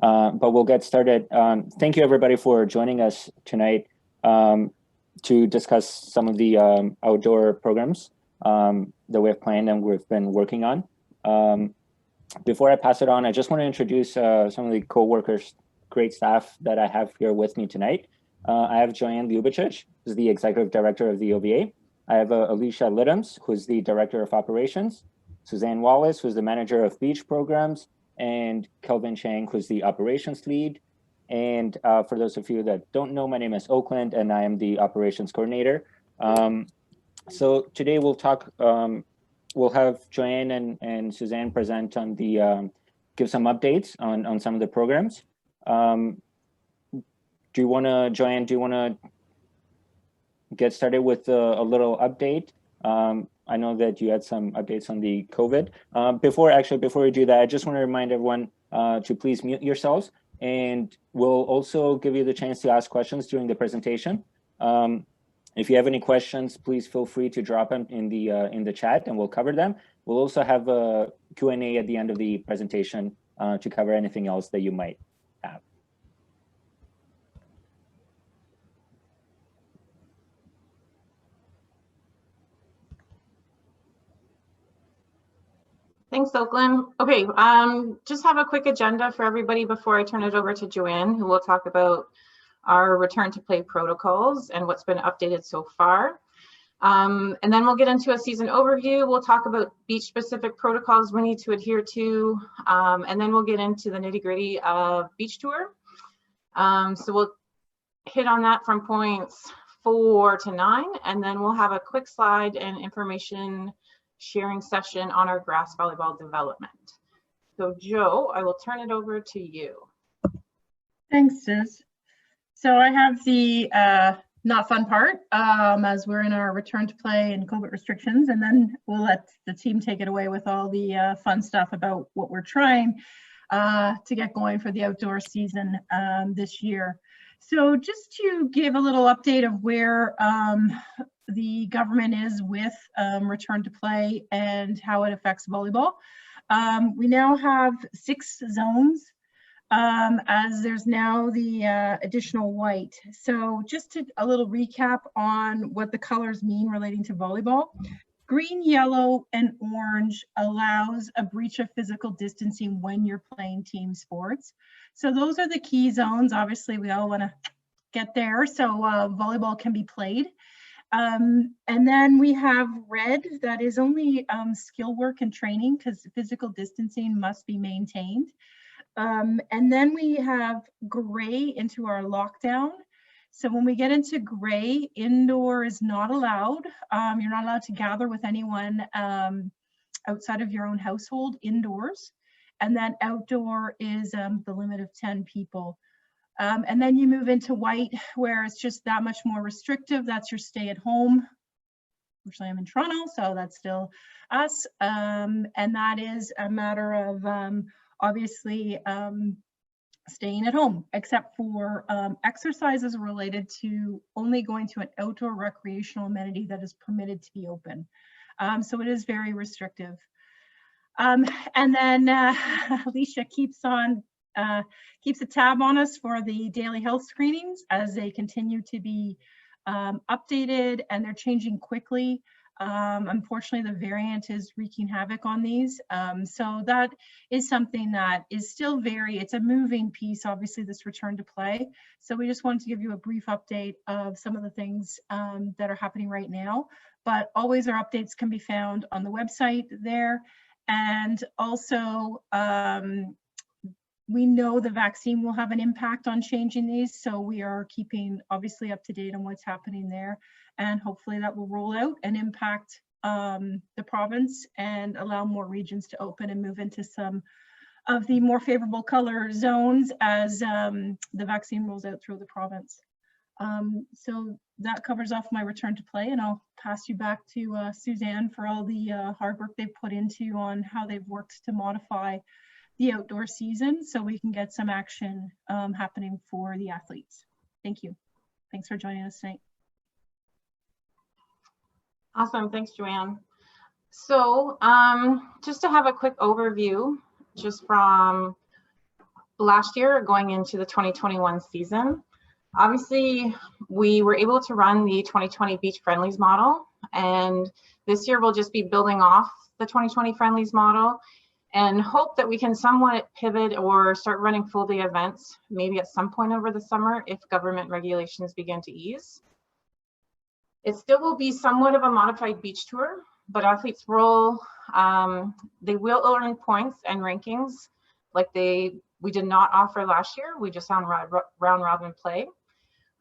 but we'll get started. Thank you everybody for joining us tonight to discuss some of the outdoor programs that we have planned and we've been working on. Before I pass it on, I just want to introduce some of the co-workers, great staff that I have here with me tonight. I have Joanne Ljubicic, who's the Executive Director of the OVA. I have Alicia Littams, who's the Director of Operations, Suzanne Wallace, who's the Manager of Beach Programs, and Kelvin Chang, who's the Operations Lead. And for those of you that don't know, my name is Oakland, and I am the Operations Coordinator. So today we'll talk, we'll have Joanne and Suzanne present on the, give some updates on some of the programs. Do you want to, Joanne, do you want to get started with a little update? I know that you had some updates on the COVID. Before we do that, I just want to remind everyone to please mute yourselves, and we'll also give you the chance to ask questions during the presentation. If you have any questions, please feel free to drop them in the chat and we'll cover them. We'll also have a Q&A at the end of the presentation to cover anything else that you might have. Thanks, Oakland. Okay, just have a quick agenda for everybody before I turn it over to Joanne, who will talk about our return to play protocols and what's been updated so far. And then we'll get into a season overview. We'll talk about beach specific protocols we need to adhere to. And then we'll get into the nitty gritty of beach tour. So we'll hit on that from points 4 to 9, and then we'll have a quick slide and information sharing session on our grass volleyball development. So Joe, I will turn it over to you. Thanks, Sis. So I have the not fun part as we're in our return to play and COVID restrictions, and then we'll let the team take it away with all the fun stuff about what we're trying to get going for the outdoor season this year. So just to give a little update of where the government is with return to play and how it affects volleyball. We now have 6 zones as there's now the additional white. So just a little recap on what the colors mean relating to volleyball. Green, yellow, and orange allows a breach of physical distancing when you're playing team sports. So those are the key zones. Obviously, we all want to get there, so volleyball can be played. And then we have red, that is only skill work and training because physical distancing must be maintained. And then we have gray into our lockdown. So when we get into gray, indoor is not allowed. You're not allowed to gather with anyone outside of your own household indoors. And then outdoor is the limit of 10 people. And then you move into white, where it's just that much more restrictive. That's your stay at home. Unfortunately, I'm in Toronto, so that's still us. And that is a matter of obviously staying at home, except for exercises related to only going to an outdoor recreational amenity that is permitted to be open. So it is very restrictive. And then Alicia keeps a tab on us for the daily health screenings as they continue to be updated, and they're changing quickly. Unfortunately, the variant is wreaking havoc on these. So that is something that is still it's a moving piece, obviously, this return to play. So we just wanted to give you a brief update of some of the things that are happening right now. But always our updates can be found on the website there. And also, we know the vaccine will have an impact on changing these, so we are keeping obviously up to date on what's happening there, and hopefully that will roll out and impact the province and allow more regions to open and move into some of the more favorable color zones as the vaccine rolls out through the province. So that covers off my return to play, and I'll pass you back to Suzanne for all the hard work they've put into on how they've worked to modify the outdoor season so we can get some action happening for the athletes. Thank you. Thanks for joining us tonight. Awesome, thanks, Joanne. So just to have a quick overview, just from last year going into the 2021 season. Obviously, we were able to run the 2020 Beach Friendlies model, and this year we'll just be building off the 2020 Friendlies model and hope that we can somewhat pivot or start running full day events, maybe at some point over the summer if government regulations begin to ease. It still will be somewhat of a modified beach tour, but athletes roll, they will earn points and rankings like we did not offer last year. We just on round robin play.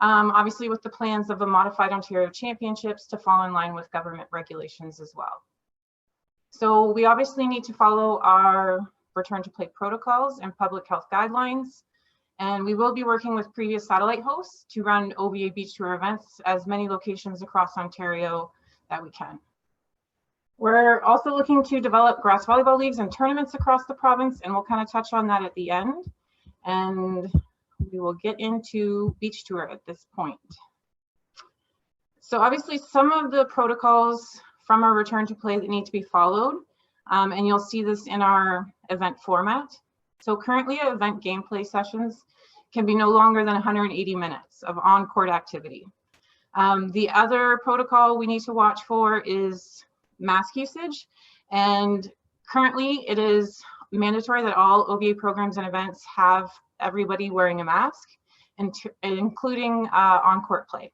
Obviously with the plans of the modified Ontario Championships to fall in line with government regulations as well. So we obviously need to follow our return to play protocols and public health guidelines. And we will be working with previous satellite hosts to run OVA Beach Tour events as many locations across Ontario that we can. We're also looking to develop grass volleyball leagues and tournaments across the province, and we'll kind of touch on that at the end. And we will get into Beach Tour at this point. So obviously some of the protocols from our return to play that need to be followed, and you'll see this in our event format. So currently event gameplay sessions can be no longer than 180 minutes of on-court activity. The other protocol we need to watch for is mask usage, and currently it is mandatory that all OVA programs and events have everybody wearing a mask, including on-court play.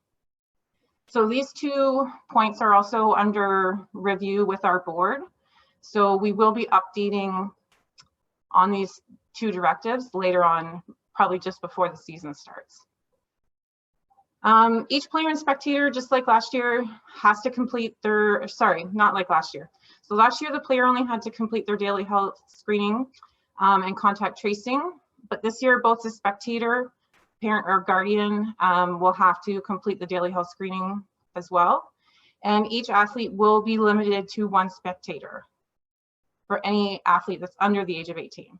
So these 2 points are also under review with our board. So we will be updating on these 2 directives later on, probably just before the season starts. Each player and spectator, just like last year, has to complete their, sorry, not like last year. So last year, the player only had to complete their daily health screening and contact tracing. But this year, both the spectator, parent or guardian will have to complete the daily health screening as well. And each athlete will be limited to 1 spectator for any athlete that's under the age of 18.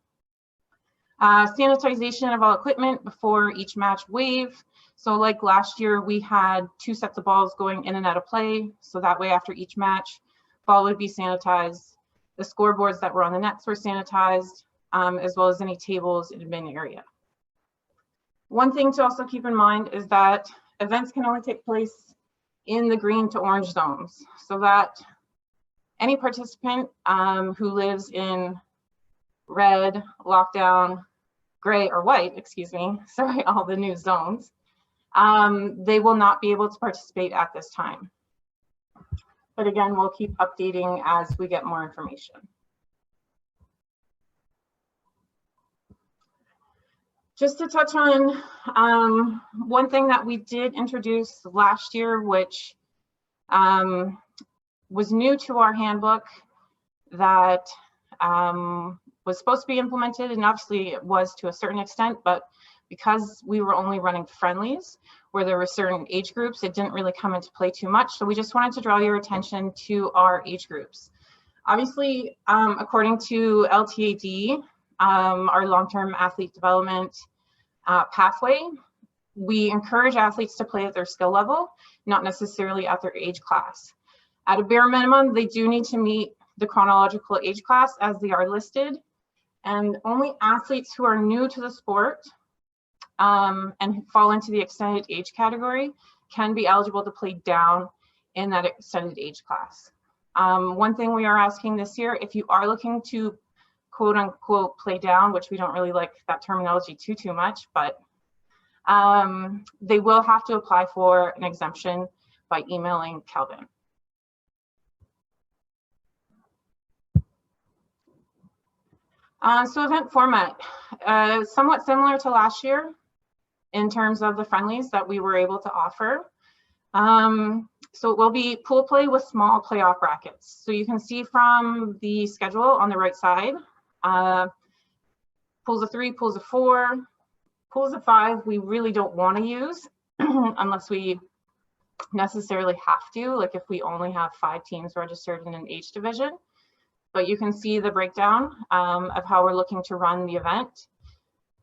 Sanitization of all equipment before each match wave. So like last year, we had 2 sets of balls going in and out of play. So that way after each match, ball would be sanitized. The scoreboards that were on the nets were sanitized, as well as any tables in the admin area. One thing to also keep in mind is that events can only take place in the green to orange zones, so that any participant who lives in red, lockdown, gray, or white, excuse me, sorry, all the new zones, they will not be able to participate at this time. But again, we'll keep updating as we get more information. Just to touch on one thing that we did introduce last year, which was new to our handbook, that was supposed to be implemented, and obviously it was to a certain extent, but because we were only running friendlies where there were certain age groups, it didn't really come into play too much. So we just wanted to draw your attention to our age groups. Obviously, according to LTAD, our long-term athlete development pathway, we encourage athletes to play at their skill level, not necessarily at their age class. At a bare minimum, they do need to meet the chronological age class as they are listed, and only athletes who are new to the sport and fall into the extended age category can be eligible to play down in that extended age class. One thing we are asking this year, if you are looking to quote unquote play down, which we don't really like that terminology too much, but they will have to apply for an exemption by emailing Kelvin. So event format, somewhat similar to last year in terms of the friendlies that we were able to offer. So it will be pool play with small playoff brackets. So you can see from the schedule on the right side, pools of 3, pools of 4, pools of 5, we really don't want to use unless we necessarily have to, like if we only have 5 teams registered in an age division. But you can see the breakdown of how we're looking to run the event.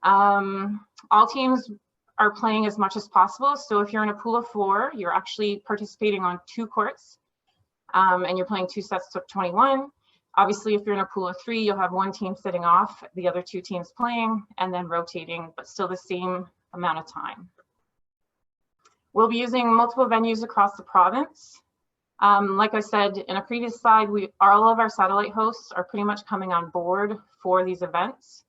All teams are playing as much as possible. So if you're in a pool of 4, you're actually participating on 2 courts and you're playing 2 sets of 21. Obviously, if you're in a pool of 3, you'll have one team sitting off, the other 2 teams playing, and then rotating, but still the same amount of time. We'll be using multiple venues across the province. Like I said in a previous slide, all of our satellite hosts are pretty much coming on board for these events.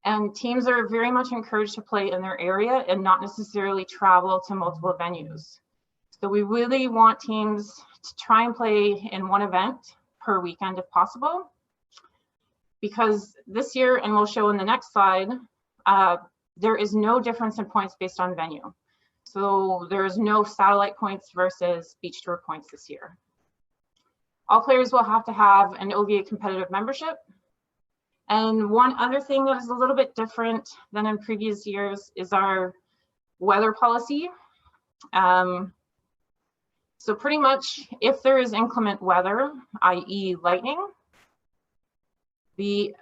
And teams are very much encouraged to play in their area and not necessarily travel to multiple venues. So we really want teams to try and play in one event per weekend if possible. Because this year, and we'll show in the next slide, there is no difference in points based on venue. So there is no satellite points versus beach tour points this year. All players will have to have an OVA competitive membership. And one other thing that is a little bit different than in previous years is our weather policy. So pretty much if there is inclement weather, i.e. lightning, the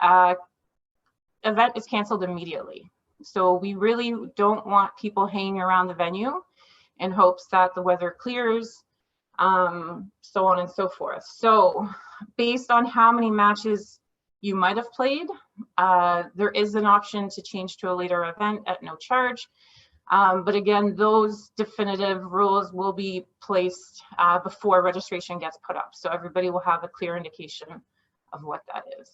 event is canceled immediately. So we really don't want people hanging around the venue in hopes that the weather clears, so on and so forth. So based on how many matches you might have played, there is an option to change to a later event at no charge. But again, those definitive rules will be placed before registration gets put up. So everybody will have a clear indication of what that is.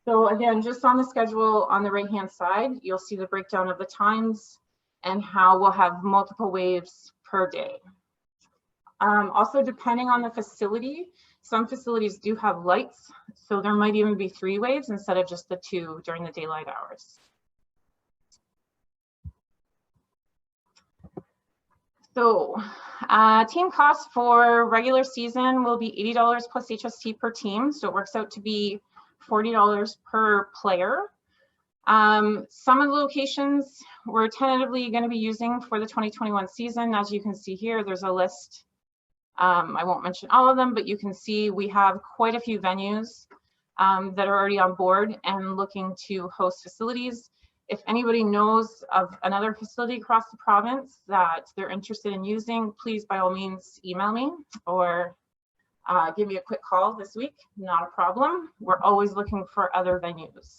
So again, just on the schedule on the right-hand side, you'll see the breakdown of the times and how we'll have multiple waves per day. Also, depending on the facility, some facilities do have lights, so there might even be 3 waves instead of just the 2 during the daylight hours. So team costs for regular season will be $80 plus HST per team. So it works out to be $40 per player. Some of the locations we're tentatively going to be using for the 2021 season. As you can see here, there's a list. I won't mention all of them, but you can see we have quite a few venues that are already on board and looking to host facilities. If anybody knows of another facility across the province that they're interested in using, please by all means email me or give me a quick call this week. Not a problem. We're always looking for other venues.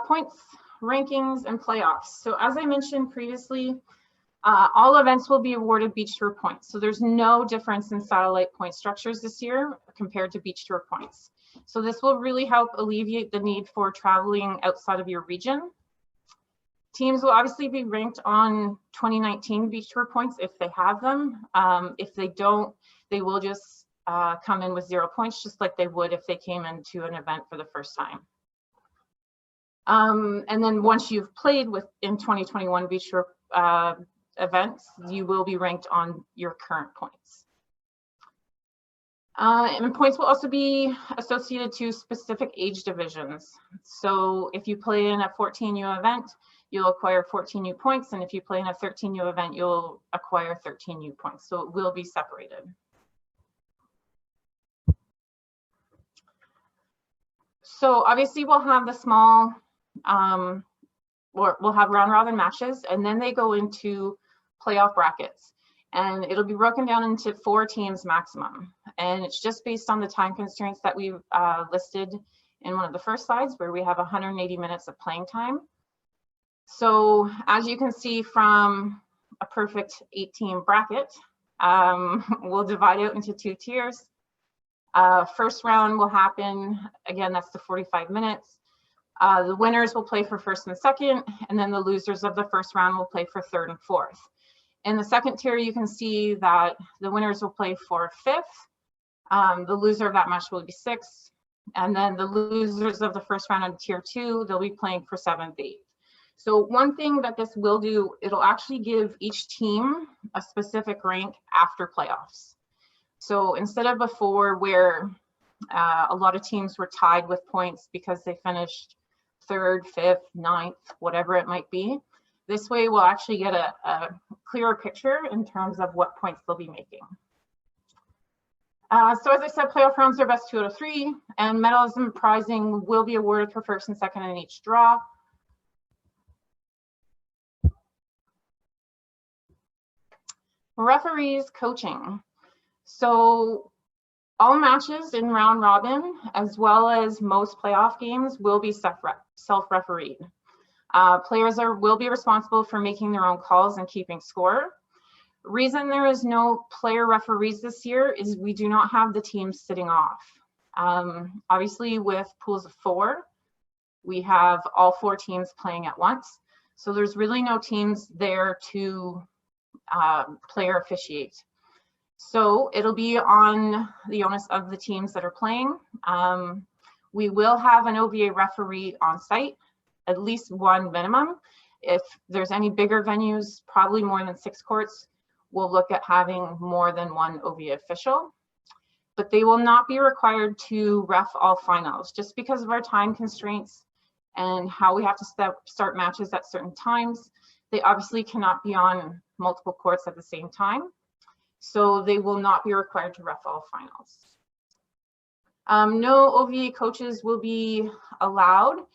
Points, rankings, and playoffs. So as I mentioned previously, all events will be awarded beach tour points. So there's no difference in satellite point structures this year compared to beach tour points. So this will really help alleviate the need for traveling outside of your region. Teams will obviously be ranked on 2019 beach tour points if they have them. If they don't, they will just come in with 0 points, just like they would if they came into an event for the first time. And then once you've played in 2021 beach tour events, you will be ranked on your current points. And points will also be associated to specific age divisions. So if you play in a 14U event, you'll acquire 14U points. And if you play in a 13U event, you'll acquire 13U points. So it will be separated. So obviously we'll have the small, we'll have round robin matches, and then they go into playoff brackets. And it'll be broken down into 4 teams maximum. And it's just based on the time constraints that we've listed in one of the first slides, where we have 180 minutes of playing time. So as you can see from a perfect 8-team bracket, we'll divide out into 2 tiers. First round will happen, again, that's the 45 minutes. The winners will play for first and second, and then the losers of the first round will play for third and fourth. In the second tier, you can see that the winners will play for 5th. The loser of that match will be 6th. And then the losers of the first round on tier 2, they'll be playing for 7th, 8th. So one thing that this will do, it'll actually give each team a specific rank after playoffs. So instead of before where a lot of teams were tied with points because they finished 3rd, 5th, 9th, whatever it might be, this way we'll actually get a clearer picture in terms of what points they'll be making. So as I said, playoff rounds are best 2 out of 3, and medals and prizing will be awarded for first and second in each draw. Referees coaching. So all matches in round robin, as well as most playoff games, will be self-refereed. Players will be responsible for making their own calls and keeping score. Reason there is no player referees this year is we do not have the teams sitting off. Obviously, with pools of 4, we have all 4 teams playing at once. So there's really no teams there to player officiate. So it'll be on the onus of the teams that are playing. We will have an OVA referee on site, at least 1 minimum. If there's any bigger venues, probably more than 6 courts, we'll look at having more than 1 OVA official. But they will not be required to ref all finals, just because of our time constraints and how we have to start matches at certain times. They obviously cannot be on multiple courts at the same time, so they will not be required to ref all finals. No OVA coaches will be allowed,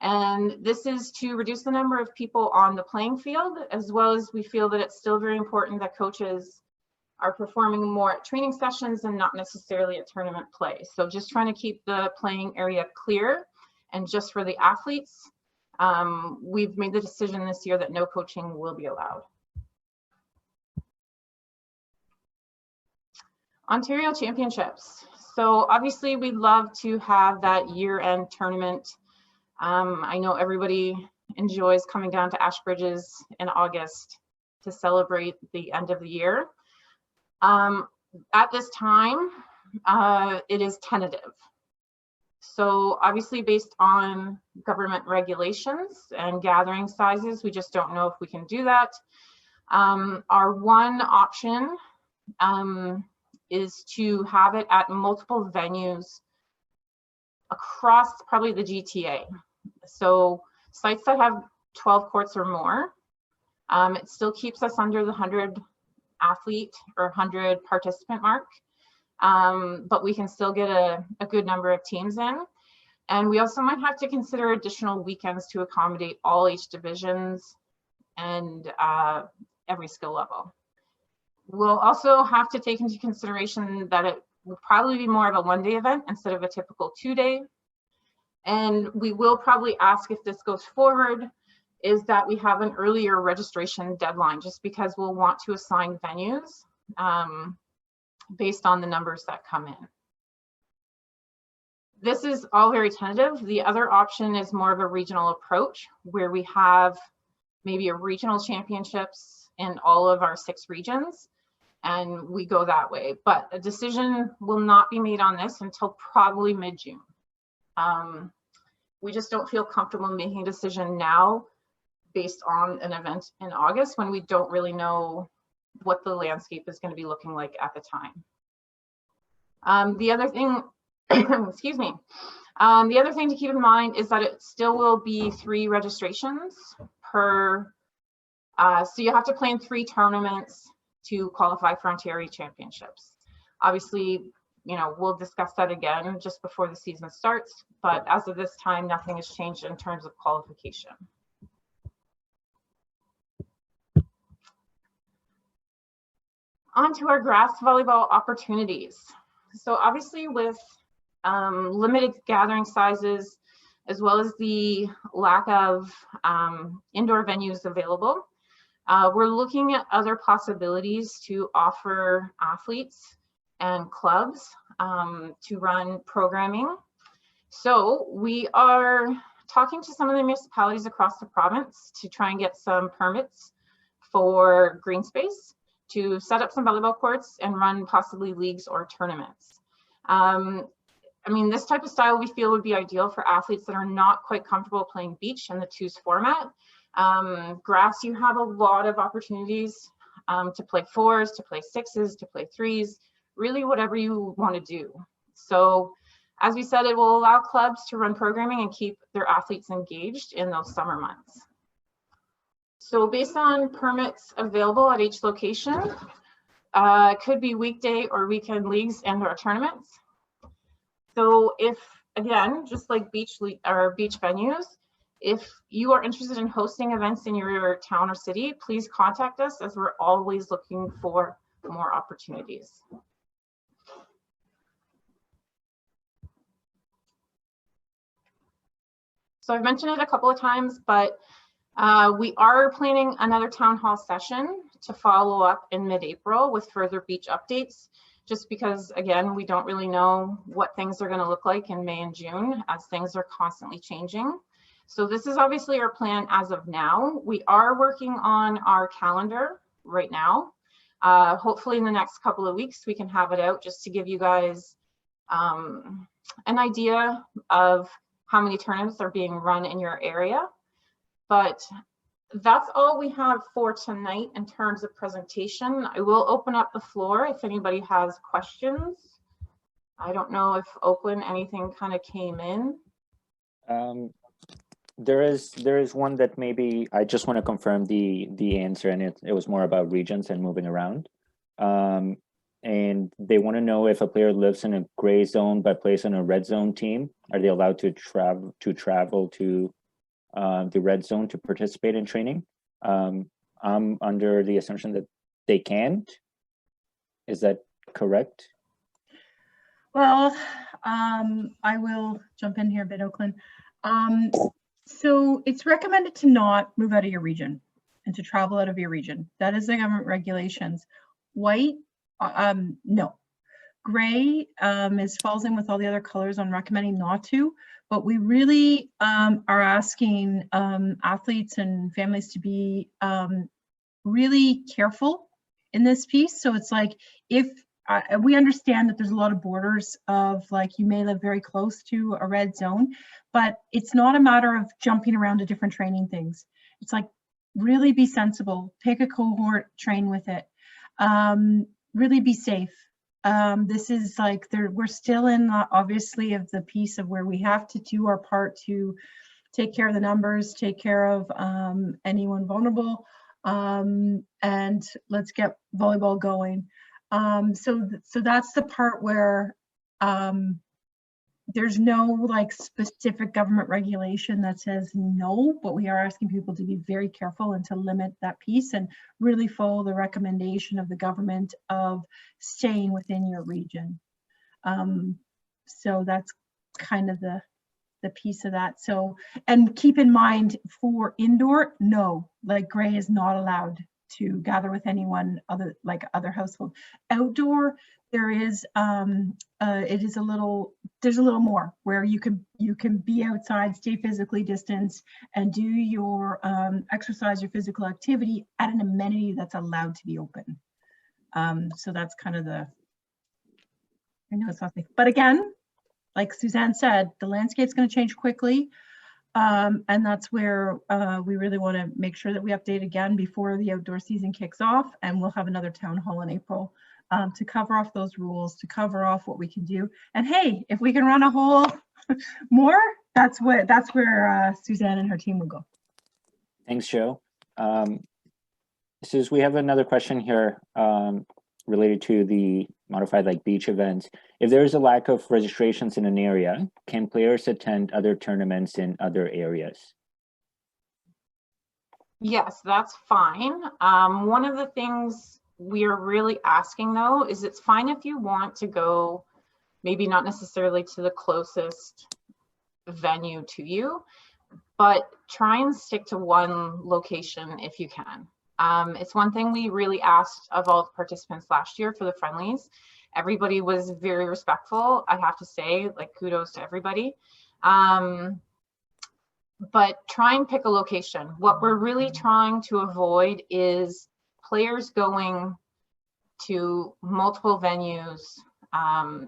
and this is to reduce the number of people on the playing field, as well as we feel that it's still very important that coaches are performing more at training sessions and not necessarily at tournament play. So just trying to keep the playing area clear and just for the athletes. We've made the decision this year that no coaching will be allowed. Ontario Championships. So obviously we'd love to have that year-end tournament. I know everybody enjoys coming down to Ashbridges in August to celebrate the end of the year. At this time, it is tentative. So obviously based on government regulations and gathering sizes, we just don't know if we can do that. Our one option is to have it at multiple venues across probably the GTA. So sites that have 12 courts or more, it still keeps us under the 100 athlete or 100 participant mark, but we can still get a good number of teams in. And we also might have to consider additional weekends to accommodate all age divisions and every skill level. We'll also have to take into consideration that it will probably be more of a one-day event instead of a typical 2-day. And we will probably ask, if this goes forward, is that we have an earlier registration deadline, just because we'll want to assign venues based on the numbers that come in. This is all very tentative. The other option is more of a regional approach, where we have maybe a regional championships in all of our 6 regions, and we go that way. But a decision will not be made on this until probably mid-June. We just don't feel comfortable making a decision now based on an event in August when we don't really know what the landscape is going to be looking like at the time. The other thing, excuse me, the other thing to keep in mind is that it still will be 3 registrations per, so you have to play in 3 tournaments to qualify for Ontario Championships. Obviously, you know, we'll discuss that again just before the season starts, but as of this time, nothing has changed in terms of qualification. On to our grass volleyball opportunities. So obviously with limited gathering sizes, as well as the lack of indoor venues available, we're looking at other possibilities to offer athletes and clubs to run programming. So we are talking to some of the municipalities across the province to try and get some permits for green space, to set up some volleyball courts and run possibly leagues or tournaments. I mean, this type of style we feel would be ideal for athletes that are not quite comfortable playing beach in the 2s format. Grass, you have a lot of opportunities to play 4s, to play 6s, to play 3s, really whatever you want to do. So as we said, it will allow clubs to run programming and keep their athletes engaged in those summer months. So based on permits available at each location, it could be weekday or weekend leagues and or tournaments. So if, again, just like beach venues, if you are interested in hosting events in your town or city, please contact us, as we're always looking for more opportunities. So I've mentioned it a couple of times, but we are planning another town hall session to follow up in mid-April with further beach updates, just because, again, we don't really know what things are going to look like in May and June, as things are constantly changing. So this is obviously our plan as of now. We are working on our calendar right now. Hopefully in the next couple of weeks, we can have it out just to give you guys an idea of how many tournaments are being run in your area. But that's all we have for tonight in terms of presentation. I will open up the floor if anybody has questions. I don't know if Oakland, anything kind of came in. There is one that maybe I just want to confirm the answer, and it was more about regions and moving around. And they want to know if a player lives in a gray zone but plays on a red zone team, are they allowed to travel to the red zone to participate in training? I'm under the assumption that they can't. Is that correct? Well, I will jump in here a bit, Oakland. So it's recommended to not move out of your region and to travel out of your region. That is the government regulations. White, no. Gray falls in with all the other colors on recommending not to, but we really are asking athletes and families to be really careful in this piece. So it's like, if we understand that there's a lot of borders of, like, you may live very close to a red zone, but it's not a matter of jumping around to different training things. It's like, really be sensible, pick a cohort, train with it, really be safe. This is like, we're still in obviously of the piece of where we have to do our part to take care of the numbers, take care of anyone vulnerable, and let's get volleyball going. So that's the part where there's no like specific government regulation that says no, but we are asking people to be very careful and to limit that piece and really follow the recommendation of the government of staying within your region. So that's kind of the piece of that. So, and keep in mind for indoor, no, like Gray is not allowed to gather with anyone other, like other household. Outdoor, there is there's a little more where you can be outside, stay physically distanced, and do your exercise, your physical activity at an amenity that's allowed to be open. So that's kind of I know it's not, but again, like Suzanne said, the landscape's going to change quickly. And that's where we really want to make sure that we update again before the outdoor season kicks off. And we'll have another town hall in April to cover off those rules, to cover off what we can do. And hey, if we can run a whole more, that's where Suzanne and her team will go. Thanks, Joe. Suze, we have another question here related to the modified like beach events. If there is a lack of registrations in an area, can players attend other tournaments in other areas? Yes, that's fine. One of the things we are really asking though is, it's fine if you want to go, maybe not necessarily to the closest venue to you, but try and stick to one location if you can. It's one thing we really asked of all the participants last year for the friendlies. Everybody was very respectful, I have to say, like kudos to everybody. But try and pick a location. What we're really trying to avoid is players going to multiple venues,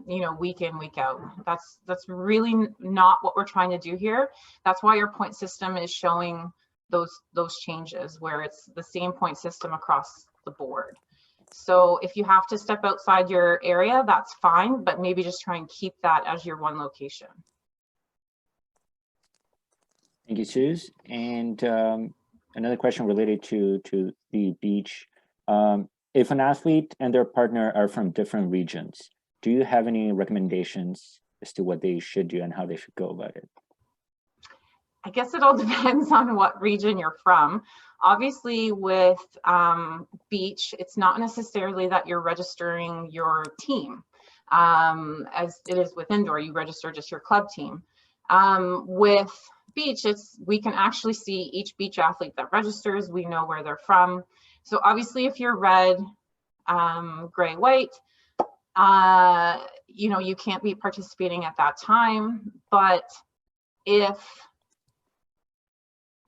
you know, week in, week out. That's really not what we're trying to do here. That's why your point system is showing those changes, where it's the same point system across the board. So if you have to step outside your area, that's fine, but maybe just try and keep that as your one location. Thank you, Suze. And another question related to the beach. If an athlete and their partner are from different regions, do you have any recommendations as to what they should do and how they should go about it? I guess it all depends on what region you're from. Obviously with beach, it's not necessarily that you're registering your team. As it is with indoor, you register just your club team. With beach, we can actually see each beach athlete that registers. We know where they're from. So obviously if you're red, gray, white, you know, you can't be participating at that time. But if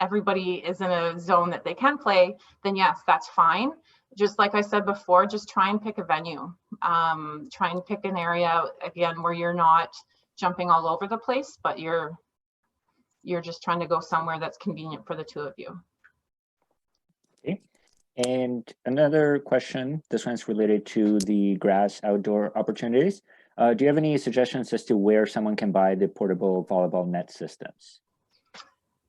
everybody is in a zone that they can play, then yes, that's fine. Just like I said before, just try and pick a venue. Try and pick an area, again, where you're not jumping all over the place, but you're just trying to go somewhere that's convenient for the two of you. Okay. And another question, this one's related to the grass outdoor opportunities. Do you have any suggestions as to where someone can buy the portable volleyball net systems?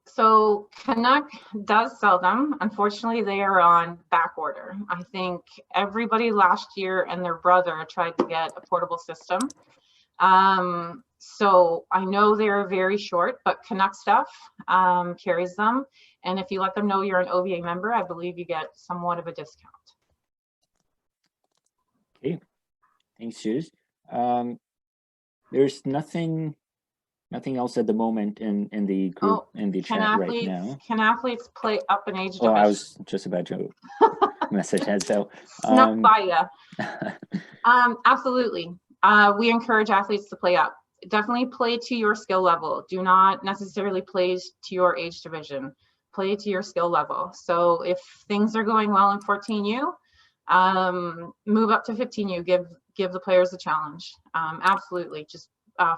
So Canuck does sell them. Unfortunately, they are on back order. I think everybody last year and their brother tried to get a portable system. So I know they're very short, but Canuck Stuff carries them. And if you let them know you're an OVA member, I believe you get somewhat of a discount. Okay, thanks, Suze. There's nothing else at the moment in the group, in the chat right now. Can athletes play up in age division? Oh, I was just about to message that. So snuck by you. Absolutely. We encourage athletes to play up. Definitely play to your skill level. Do not necessarily play to your age division. Play to your skill level. So if things are going well in 14U, move up to 15U. Give the players a challenge. Absolutely. Just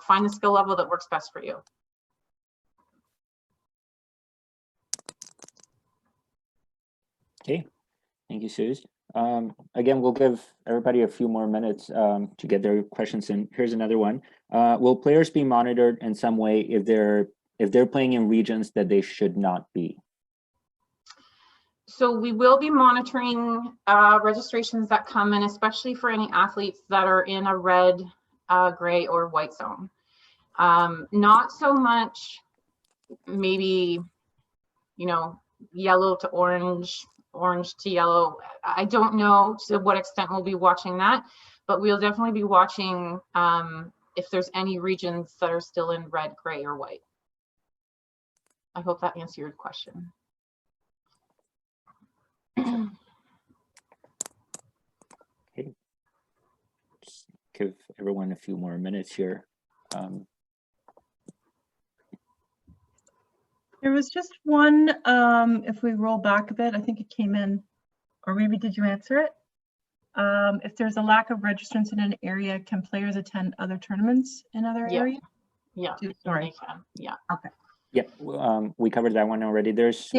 find the skill level that works best for you. Okay, thank you, Suze. Again, we'll give everybody a few more minutes to get their questions in. Here's another one. Will players be monitored in some way if they're playing in regions that they should not be? So we will be monitoring registrations that come in, especially for any athletes that are in a red, gray, or white zone. Not so much maybe, you know, yellow to orange, orange to yellow. I don't know to what extent we'll be watching that, but we'll definitely be watching if there's any regions that are still in red, gray, or white. I hope that answered your question. Okay, just give everyone a few more minutes here. There was just one, if we roll back a bit, I think it came in, or maybe did you answer it? If there's a lack of registrants in an area, can players attend other tournaments in other areas? Yeah, sorry. they can. Yeah. Okay. Yep, we covered that one already. There's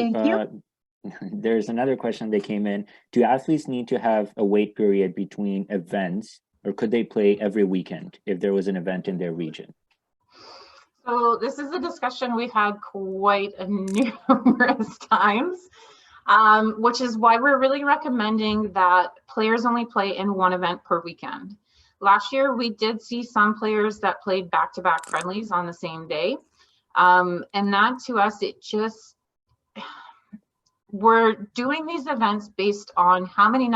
there's another question that came in. Do athletes need to have a wait period between events, or could they play every weekend if there was an event in their region? So this is a discussion we've had quite numerous times, which is why we're really recommending that players only play in one event per weekend. Last year, we did see some players that played back-to-back friendlies on the same day. And that to us, we're doing these events based on how many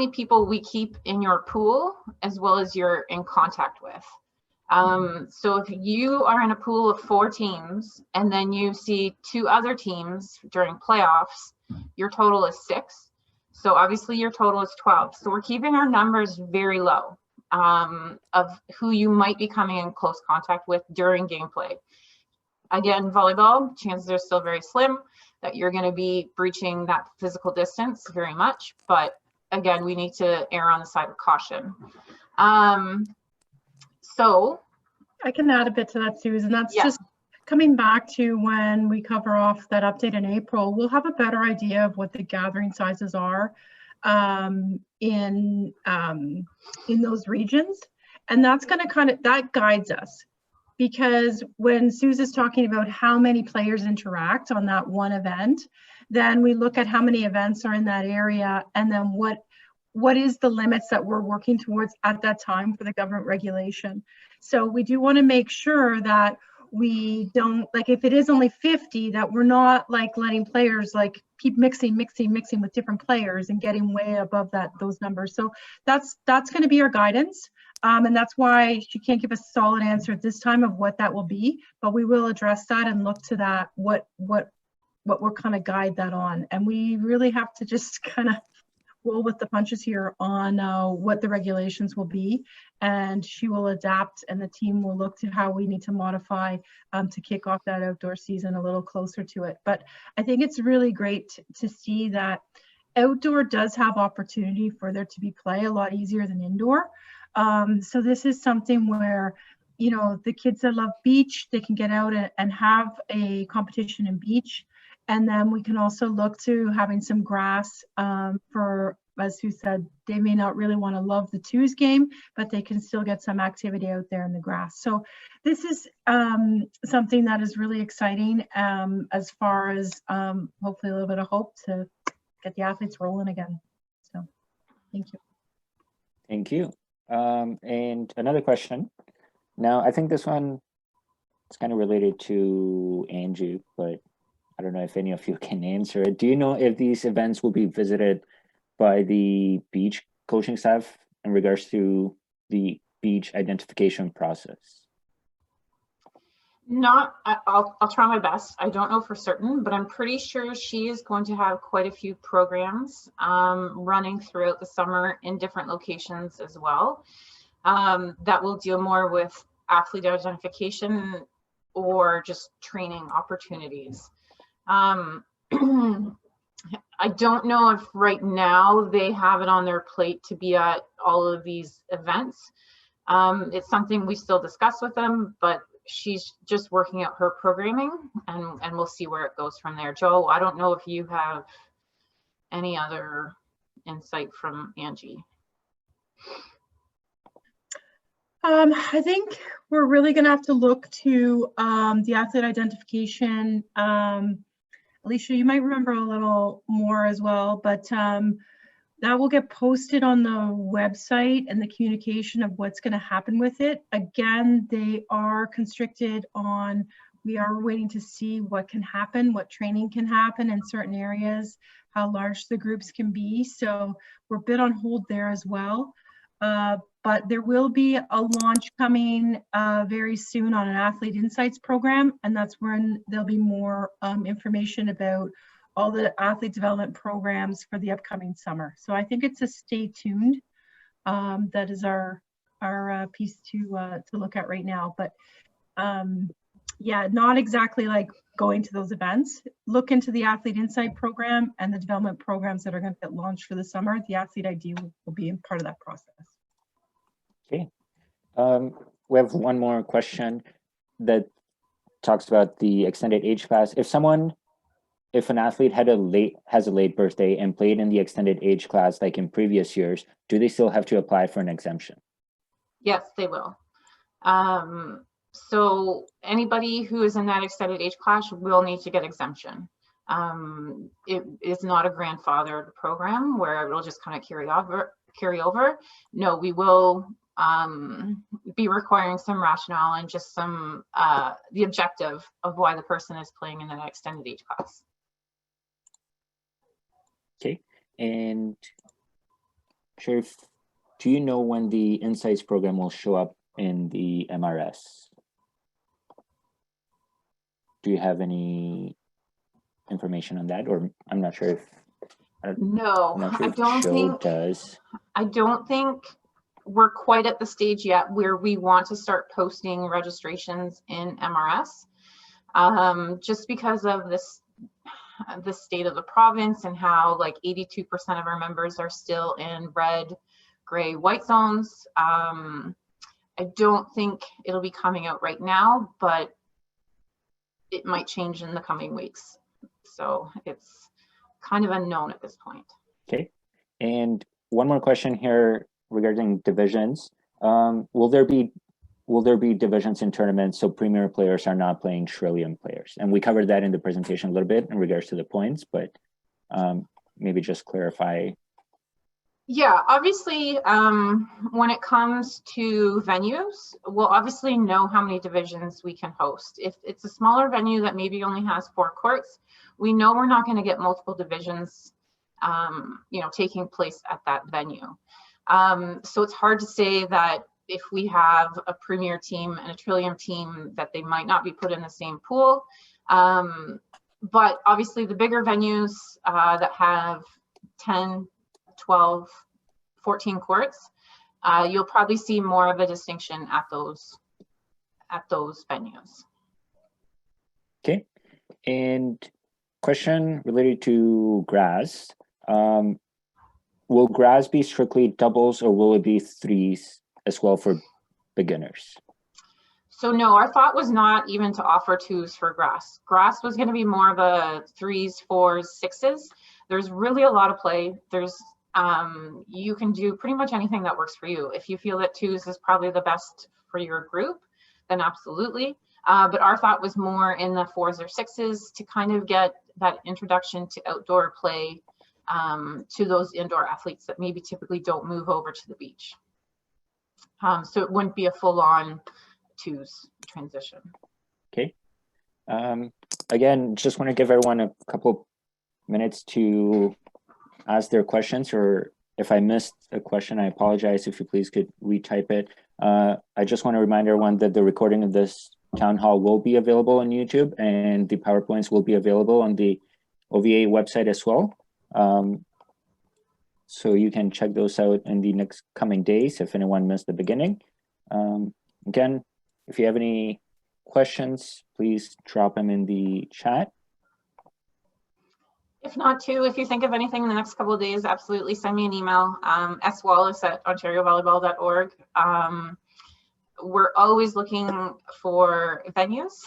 people we keep in your pool, as well as you're in contact with. So if you are in a pool of 4 teams and then you see 2 other teams during playoffs, your total is 6. So obviously your total is 12. So we're keeping our numbers very low of who you might be coming in close contact with during gameplay. Again, volleyball, chances are still very slim that you're going to be breaching that physical distance very much. But again, we need to err on the side of caution. So I can add a bit to that, Susan. That's just coming back to when we cover off that update in April. We'll have a better idea of what the gathering sizes are in those regions, and that's going to that guides us, because when Susan's talking about how many players interact on that one event, then we look at how many events are in that area, and then what is the limits that we're working towards at that time for the government regulation. So we do want to make sure that we don't, like, if it is only 50, that we're not like letting players like keep mixing with different players and getting way above those numbers. So that's going to be our guidance. And that's why she can't give a solid answer at this time of what that will be, but we will address that and look to that, what we're kind of guide that on. And we really have to just kind of roll with the punches here on what the regulations will be, and she will adapt, and the team will look to how we need to modify to kick off that outdoor season a little closer to it. But I think it's really great to see that outdoor does have opportunity for there to be play a lot easier than indoor. So this is something where, you know, the kids that love beach, they can get out and have a competition in beach. And then we can also look to having some grass for, as Sue said, they may not really want to love the twos game, but they can still get some activity out there in the grass. So this is something that is really exciting as far as hopefully a little bit of hope to get the athletes rolling again. So thank you. Thank you. And another question. Now, I think this one is kind of related to Angie, but I don't know if any of you can answer it. Do you know if these events will be visited by the beach coaching staff in regards to the beach identification process? I'll try my best. I don't know for certain, but I'm pretty sure she is going to have quite a few programs running throughout the summer in different locations as well that will deal more with athlete identification or just training opportunities. I don't know if right now they have it on their plate to be at all of these events. It's something we still discuss with them, but she's just working out her programming, and we'll see where it goes from there. Joe, I don't know if you have any other insight from Angie. I think we're really going to have to look to the athlete identification. Alicia, you might remember a little more as well, but that will get posted on the website and the communication of what's going to happen with it. Again, they are constricted on, we are waiting to see what can happen, what training can happen in certain areas, how large the groups can be. So we're a bit on hold there as well. But there will be a launch coming very soon on an Athlete Insights program, and that's when there'll be more information about all the athlete development programs for the upcoming summer. So I think it's a stay tuned. That is our piece to look at right now. But yeah, not exactly like going to those events. Look into the Athlete Insight program and the development programs that are going to get launched for the summer. The Athlete ID will be part of that process. Okay, we have one more question that talks about the extended age class. If an athlete has a late birthday and played in the extended age class like in previous years, do they still have to apply for an exemption? Yes, they will. So anybody who is in that extended age class will need to get exemption. It is not a grandfathered program where it will just kind of carry over. No, we will be requiring some rationale and just some the objective of why the person is playing in that extended age class. Okay, and Sheriff, do you know when the Insights program will show up in the MRS? Do you have any information on that, or I'm not sure if no, I don't think we're quite at the stage yet where we want to start posting registrations in MRS, just because of the state of the province and how like 82% of our members are still in red, gray, white zones. I don't think it'll be coming out right now, but it might change in the coming weeks. So it's kind of unknown at this point. Okay, and one more question here regarding divisions. Will there be divisions in tournaments so premier players are not playing Trillium players? And we covered that in the presentation a little bit in regards to the points, but maybe just clarify Yeah, obviously, when it comes to venues, we'll obviously know how many divisions we can host. If it's a smaller venue that maybe only has 4 courts, we know we're not going to get multiple divisions, taking place at that venue. So it's hard to say that if we have a premier team and a Trillium team that they might not be put in the same pool. But obviously the bigger venues that have 10, 12, 14 courts, you'll probably see more of a distinction at those venues. Okay, and question related to grass. Will grass be strictly doubles or will it be threes as well for beginners? So no, our thought was not even to offer 2s for grass. Grass was going to be more of a 3s, 4s, 6s. There's really a lot of play. You can do pretty much anything that works for you. If you feel that 2s is probably the best for your group, then absolutely. But our thought was more in the 4s or 6s to kind of get that introduction to outdoor play to those indoor athletes that maybe typically don't move over to the beach. So it wouldn't be a full-on 2s transition. Okay. Again, just want to give everyone a couple minutes to ask their questions, or if I missed a question, I apologize. If you please could retype it. I just want to remind everyone that the recording of this town hall will be available on YouTube, and the PowerPoints will be available on the OVA website as well. So you can check those out in the next coming days if anyone missed the beginning. Again, if you have any questions, please drop them in the chat. If not too, if you think of anything in the next couple of days, absolutely send me an email, swallace@ontariovolleyball.org. We're always looking for venues.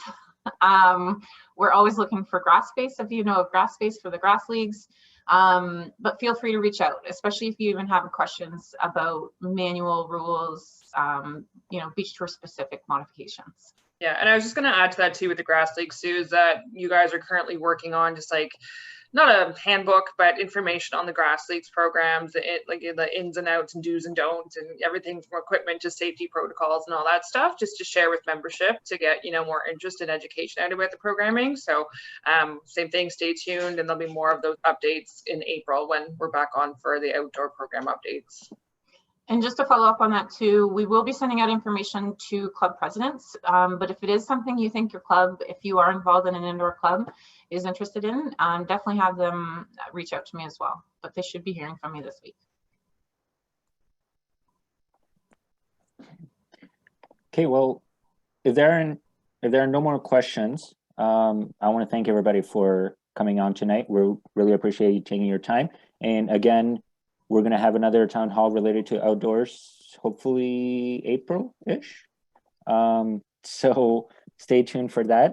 We're always looking for grass space, if you know of grass space for the grass leagues. But feel free to reach out, especially if you even have questions about manual rules, beach tour specific modifications. Yeah, and I was just going to add to that too with the grass league, Sue, is that you guys are currently working on just like, not a handbook, but information on the grass leagues programs, like the ins and outs and do's and don'ts and everything from equipment to safety protocols and all that stuff, just to share with membership to get, more interest and education out about the programming. So same thing, stay tuned, and there'll be more of those updates in April when we're back on for the outdoor program updates. And just to follow up on that too, we will be sending out information to club presidents. But if it is something you think your club, if you are involved in an indoor club, is interested in, definitely have them reach out to me as well. But they should be hearing from me this week. Okay, well, if there are no more questions, I want to thank everybody for coming on tonight. We really appreciate you taking your time. And again, we're going to have another town hall related to outdoors, hopefully April-ish. So stay tuned for that.